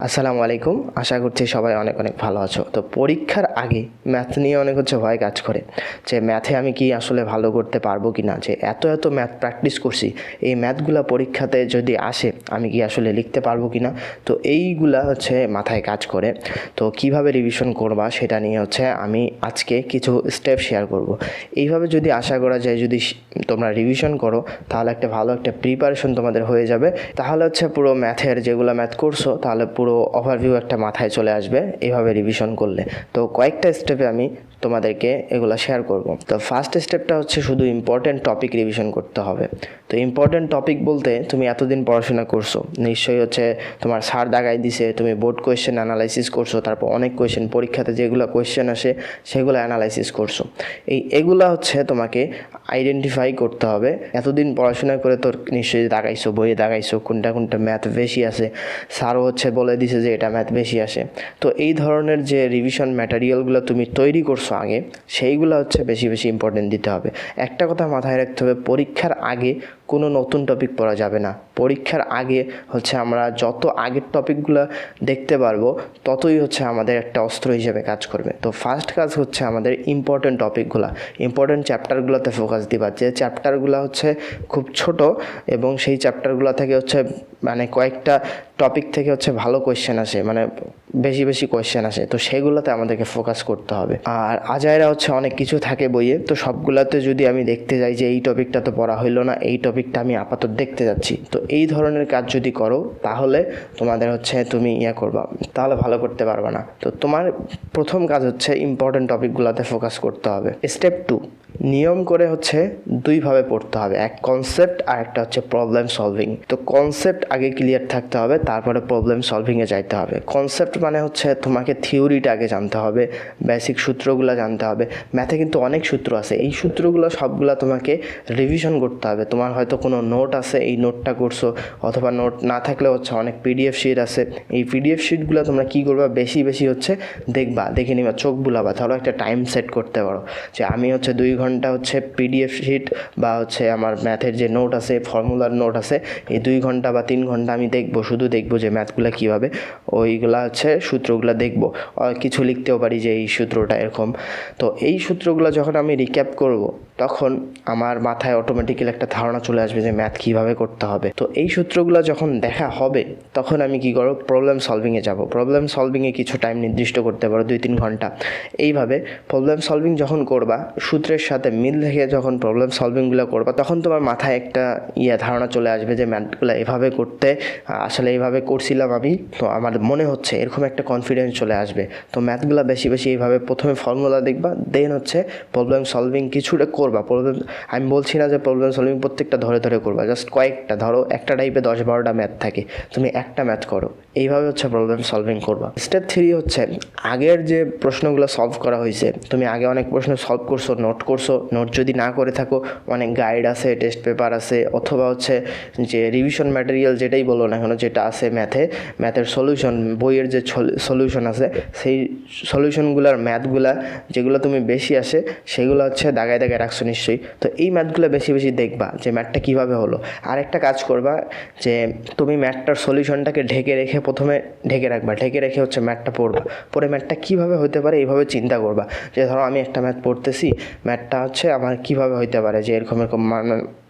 আসসালামু আলাইকুম। আশা করছি সবাই অনেক অনেক ভালো আছো। তো পরীক্ষার আগে ম্যাথ নিয়ে অনেক ভয় কাজ করে যে ম্যাথে আমি কি আসলে ভালো করতে পারবো কি না, যে এত ম্যাথ প্র্যাকটিস করছি, এই ম্যাথগুলা পরীক্ষাতে যদি আসে আমি কি আসলে লিখতে পারবো কি না। তো এইগুলা মাথায় কাজ করে। তো কিভাবে রিভিশন করবা সেটা নিয়ে আমি আজকে কিছু স্টেপ শেয়ার করব। এইভাবে যদি আশা করা যায়, যদি তোমরা রিভিশন করো তাহলে একটা ভালো একটা প্রিপারেশন তোমাদের হয়ে যাবে। তাহলে পুরো ম্যাথের যেগুলো ম্যাথ করছো তাহলে পুরো ওভারভিউ একটা মাথায় চলে আসবে এইভাবে রিভিশন করলে। তো কয়েকটা স্টেপে আমি তোমাদেরকে এগুলো শেয়ার করব। তো ফার্স্ট স্টেপটা শুধু ইম্পর্টেন্ট টপিক রিভিশন করতে হবে। তো ইম্পর্টেন্ট টপিক বলতে তুমি এতদিন পড়াশোনা করছো, নিশ্চয়ই তোমার স্যার দাগাই দিছে, তুমি বোর্ড কোয়েশ্চেন অ্যানালাইসিস করছো, তারপর অনেক কোয়েশ্চেন পরীক্ষাতে যেগুলো কোয়েশ্চেন আসে সেগুলো অ্যানালাইসিস করছো। এইগুলা তোমাকে আইডেন্টিফাই করতে হবে। এতদিন পড়াশোনা করে তোর নিশ্চয়ই দাগাইছো, বইয়ে দাগাইছো কোনটা কোনটা ম্যাথ বেশি আছে, স্যারও বলে দিছে যে এটা ম্যাথ বেশি আসে। তো এই ধরনের যে রিভিশন ম্যাটেরিয়ালগুলো তুমি তৈরি করছো আগে, সেইগুলো বেশি বেশি ইম্পর্টেন্ট দিতে হবে। একটা কথা মাথায় রাখতে হবে, পরীক্ষার আগে কোনো নতুন টপিক পড়া যাবে না। পরীক্ষার আগে আমরা যত আগের টপিকগুলো দেখতে পারবো ততই আমাদের একটা অস্ত্র হিসেবে কাজ করবে। তো ফার্স্ট কাজ আমাদের ইম্পর্টেন্ট টপিকগুলো, ইম্পর্টেন্ট চ্যাপ্টারগুলোতে ফোকাস দিবা। যে চ্যাপ্টারগুলো খুব ছোট এবং সেই চ্যাপ্টারগুলো থেকে মানে কয়েকটা টপিক থেকে ভালো কোয়েশ্চেন আসে, মানে বেশি বেশি কোয়েশ্চেন আসে, তো সেগুলোতে আমাদেরকে ফোকাস করতে হবে। আর আজাইরা অনেক কিছু থাকে বইয়ে, তো সবগুলোতে যদি আমি দেখতে যাই যে এই টপিকটা তো পড়া হইলো না, এই টপিকটা আমি আপাতত দেখতে যাচ্ছি, তো এই ধরনের কাজ যদি করো তাহলে তোমাদের তুমি করবা, তাহলে ভালো করতে পারবে না। তো তোমার প্রথম কাজ ইম্পর্টেন্ট টপিকগুলোতে ফোকাস করতে হবে। স্টেপ 2, নিয়ম করে দুইভাবে পড়তে হবে, এক কনসেপ্ট আর একটা প্রবলেম সলভিং। তো কনসেপ্ট আগে ক্লিয়ার থাকতে হবে, তারপরে প্রবলেম সলভিংয়ে যাইতে হবে। কনসেপ্ট মানে তোমাকে থিওরিটা আগে জানতে হবে, বেসিক সূত্রগুলো জানতে হবে। ম্যাথে কিন্তু অনেক সূত্র আছে, এই সূত্রগুলো সবগুলো তোমাকে রিভিশন করতে হবে। তোমার হয়তো কোনো নোট আছে, এই নোটটা করছো, অথবা নোট না থাকলে অনেক পিডিএফ শিট আছে। এই পিডিএফ শিটগুলো তোমরা কী করবা, বেশি বেশি দেখবা, দেখে নিবা, চোখ বুলাবা। ধরো একটা টাইম সেট করতে পারো যে আমি 2 ঘন্টা পিডিএফ শিট বা আমার ম্যাথের যে নোট আছে, ফর্মুলার নোট আছে, এই 2 ঘন্টা বা 3 ঘন্টা আমি দেখবো, শুধু দেখবো যে ম্যাথগুলো কীভাবে, ওইগুলা সূত্রগুলো দেখবো। কিছু লিখতেও পারি যে এই সূত্রটা এরকম। তো এই সূত্রগুলো যখন আমি রিক্যাপ করব, তখন আমার মাথায় অটোমেটিক্যালি একটা ধারণা চলে আসবে যে ম্যাথ কীভাবে করতে হবে। তো এই সূত্রগুলো যখন দেখা হবে তখন আমি কী করব, প্রবলেম সলভিংয়ে যাব। প্রবলেম সলভিংয়ে কিছু টাইম নির্দিষ্ট করতে পারো, 2-3 ঘন্টা। এইভাবে প্রবলেম সলভিং যখন করবা, সূত্রের সাথে মিল রেখে যখন প্রবলেম সলভিংগুলো করবা, তখন তোমার মাথায় একটা ধারণা চলে আসবে যে ম্যাথগুলো এভাবে করতে, আসলে এইভাবে করছিলাম আমি, তো আমার মনে হচ্ছে, এরকম একটা কনফিডেন্স চলে আসবে। তো ম্যাথগুলো বেশি বেশি এইভাবে প্রথমে ফর্মুলা দেখবা, দেন প্রবলেম সলভিং কিছুটা করবা। আমি বলছি না যে প্রবলেম সলভিং প্রত্যেকটা ধরে ধরে করবা, জাস্ট কয়েকটা, ধরো একটা টাইপে 10-12টা ম্যাথ থাকে, তুমি একটা ম্যাথ করো, এইভাবে প্রবলেম সলভিং করবা। স্টেপ 3 আগের যে প্রশ্নগুলো সলভ করা হয়েছে, তুমি আগে অনেক প্রশ্ন সলভ করছো, নোট করছো। নোট যদি না করে থাকো, অনেক গাইড আছে, টেস্ট পেপার আছে, অথবা যে রিভিশন ম্যাটেরিয়াল যেটাই বলো না কেন, যেটা আছে ম্যাথের সলিউশন, বইয়ের যে সলিউশন আছে, সেই সলিউশনগুলোর ম্যাথগুলা যেগুলো তুমি বেশি আসে সেগুলো দাগায় দাগায় রাখছো নিশ্চয়ই। তো এই ম্যাথগুলো বেশি বেশি দেখবা যে ম্যাথটা কীভাবে হলো। আর একটা কাজ করবা যে তুমি ম্যাথটার সলিউশনটাকে ঢেকে রেখে, প্রথমে ঢেকে রাখবা, ঢেকে রেখে ম্যাথটা পড়বা, পরে ম্যাথটা কীভাবে হতে পারে এইভাবে চিন্তা করবা। যে ধরো আমি একটা ম্যাথ পড়তেছি, ম্যাথটা আমার কীভাবে হইতে পারে, যে এরকম এরকম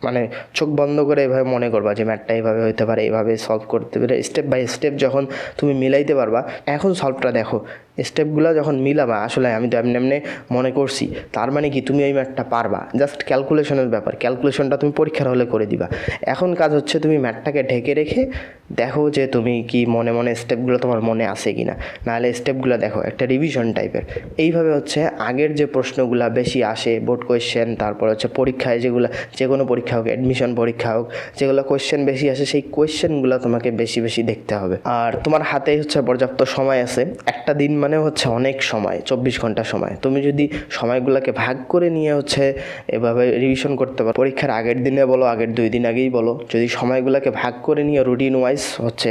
মানে চোখ বন্ধ করে এভাবে মনে করবা যে ম্যাথটা এইভাবে হইতে পারে, এইভাবে সলভ করতে পারে। স্টেপ বাই স্টেপ যখন তুমি মিলাইতে পারবা, এখন সলভটা দেখো, স্টেপগুলো যখন মিলাবা, আসলে আমি তো এমনি মনে করছি, তার মানে কি তুমি এই ম্যাথটা পারবা। জাস্ট ক্যালকুলেশনের ব্যাপার, ক্যালকুলেশনটা তুমি পরীক্ষার হলে করে দিবা। এখন কাজ তুমি ম্যাথটাকে ঢেকে রেখে দেখো যে তুমি কি মনে মনে স্টেপগুলো তোমার মনে আসে কি না, নাহলে স্টেপগুলো দেখো একটা রিভিশন টাইপের। এইভাবে আগের যে প্রশ্নগুলো বেশি আসে, বোর্ড কোয়েশ্চেন, তারপর পরীক্ষায় যেগুলো, যে কোনো পরীক্ষা হোক, অ্যাডমিশন পরীক্ষা হোক, যেগুলো কোয়েশ্চেন বেশি আসে, সেই কোয়েশ্চেনগুলো তোমাকে বেশি বেশি দেখতে হবে। আর তোমার হাতেই পর্যাপ্ত সময় আছে, একটা দিন মানে অনেক সময়, 24 ঘন্টা সময়। তুমি যদি সময়গুলোকে ভাগ করে নিয়ে এভাবে রিভিশন করতে পারো, পরীক্ষার আগের দিনে বলো, আগের 2 দিন আগেই বলো, যদি সময়গুলোকে ভাগ করে নিয়ে রুটিন ওয়াইজ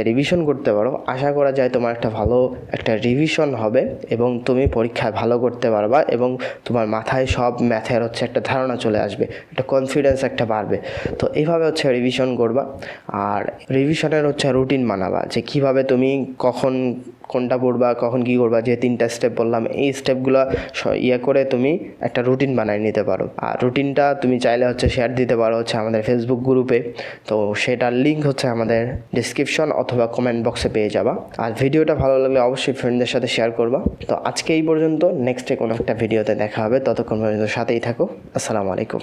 রিভিশন করতে পারো, আশা করা যায় তোমার একটা ভালো একটা রিভিশন হবে এবং তুমি পরীক্ষায় ভালো করতে পারবা, এবং তোমার মাথায় সব ম্যাথের একটা ধারণা চলে আসবে, একটা কনফিডেন্স একটা বাড়বে। পারবে। তো এইভাবে হচ্ছে রিভিশন করবা, আর রিভিশনের হচ্ছে রুটিন বানাবা যে কীভাবে তুমি কখন কোনটা পড়বা, কখন কী করবা। যে 3টা স্টেপ বললাম, এই স্টেপগুলো করে তুমি একটা রুটিন বানিয়ে নিতে পারো। আর রুটিনটা তুমি চাইলে হচ্ছে শেয়ার দিতে পারো হচ্ছে আমাদের ফেসবুক গ্রুপে, তো সেটার লিঙ্ক হচ্ছে আমাদের ডিসক্রিপশন অথবা কমেন্ট বক্সে পেয়ে যাবা। আর ভিডিওটা ভালো লাগলে অবশ্যই ফ্রেন্ডদের সাথে শেয়ার করবা। তো আজকে এই পর্যন্ত, নেক্সটে কোনো একটা ভিডিওতে দেখা হবে, ততক্ষণ পর্যন্ত সাথেই থাকো। আসসালামু আলাইকুম।